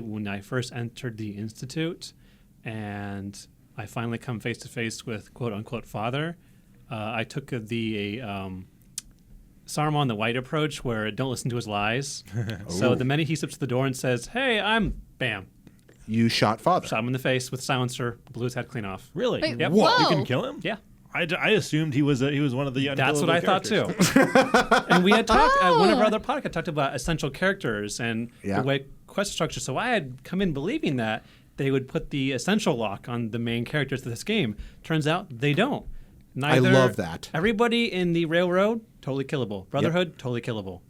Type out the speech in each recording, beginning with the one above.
When I first entered the Institute and I finally come face to face with quote unquote father, I took the Saruman the White approach where don't listen to his lies. So the minute he steps to the door and says, "Hey, bam." You shot father. Shot him in the face with silencer, blew his head clean off. Really? Wait, Yep. whoa. You can kill him? Yeah. I assumed he was one of the That's what I thought too. characters. And we had talked at one of our other podcasts talked about essential characters and Yeah. the way quest structure. So I had come in believing that they would put the essential lock on the main characters of this game. Turns out they don't. Neither, I love that. Everybody in the Railroad, totally killable. Brotherhood, totally killable.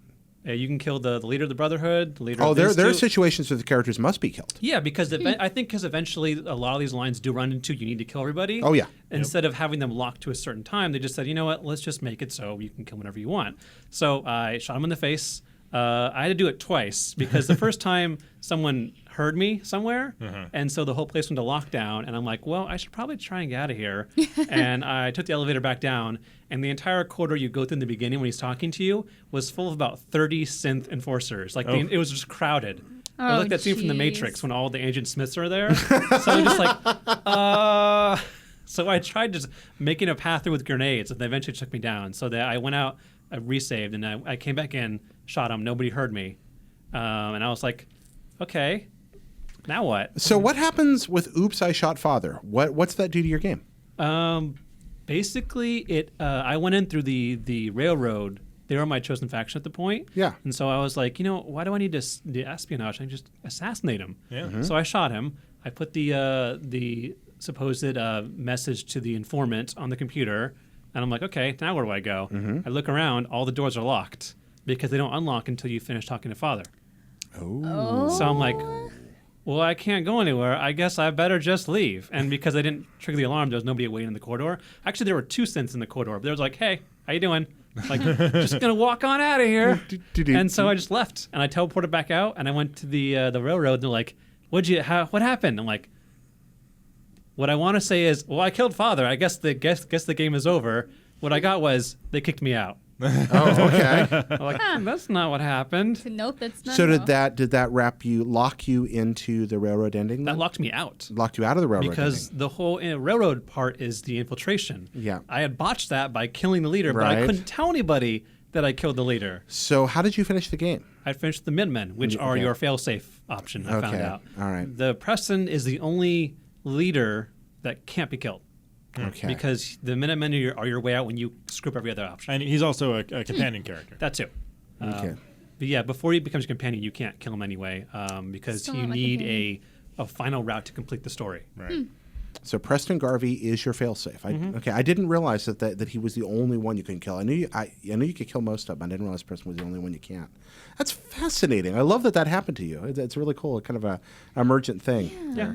You can kill the leader of the Brotherhood, the leader of the there are Institute. situations where the characters must be killed. Yeah, because I think because eventually a lot of these lines do run into you need to kill everybody. Oh, yeah. Instead of having them locked to a certain time, they just said, you know what, let's just make it so you can kill whenever you want. So I shot him in the face. I had to do it twice because the first time someone heard me somewhere, and so the whole place went to lockdown, and I'm like, well, I should probably try and get out of here. And I took the elevator back down, and the entire corridor you go through in the beginning when he's talking to you was full of about 30 synth enforcers. Like it was just crowded. It was like that scene from The Matrix when all the Agent Smiths are there. So I'm just like, So I tried just making a path through with grenades, and they eventually took me down. So that I went out, I resaved, and I came back in, shot him. Nobody heard me. And I was like, okay, now what? So what happens with Oops, I Shot Father? What's that do to your game? Basically, I went in through the Railroad. They were my chosen faction at the point. Yeah. And so I was like, why do I need the espionage? I can just assassinate him. Yeah. So I shot him. I put the supposed message to the informant on the computer, and I'm like, okay, now where do I go? I look around. All the doors are locked because they don't unlock until you finish talking to father. Oh. So I'm like, well, I can't go anywhere. I guess I better just leave. And because I didn't trigger the alarm, there was nobody waiting in the corridor. Actually, there were two synths in the corridor. But they was like, hey, how you doing? Like, just going to walk on out of here. And so I just left. And I teleported back out, and I went to the railroad, and they're like, what happened? I'm like, what I want to say is, well, I killed father. I guess the game is over. What I got was they kicked me out. Oh, okay. I'm like, that's not what happened. Nope, that's not. So did that lock you into the railroad ending? That then? locked me out. Locked you out of the railroad Because ending. the whole railroad part is the infiltration. Yeah. I had botched that by killing the leader, but I Right. couldn't tell anybody that I killed the leader. So how did you finish the game? I finished the Minutemen, which are Okay. your fail-safe option, I found Okay. out. All right. The Preston is the only leader that can't be killed. Okay. Because the Minutemen are your way out when you screw up every other option. And he's also a companion character. That too. Okay. But yeah, before he becomes a companion, you can't kill him anyway because Still you not my need companion. a final route to complete the story. Right. So Preston Garvey is your failsafe. Okay, I didn't realize that he was the only one you couldn't kill. I knew you could kill most of them. I didn't realize Preston was the only one you can't. That's fascinating. I love that happened to you. It's really cool. Kind of a emergent thing. Yeah.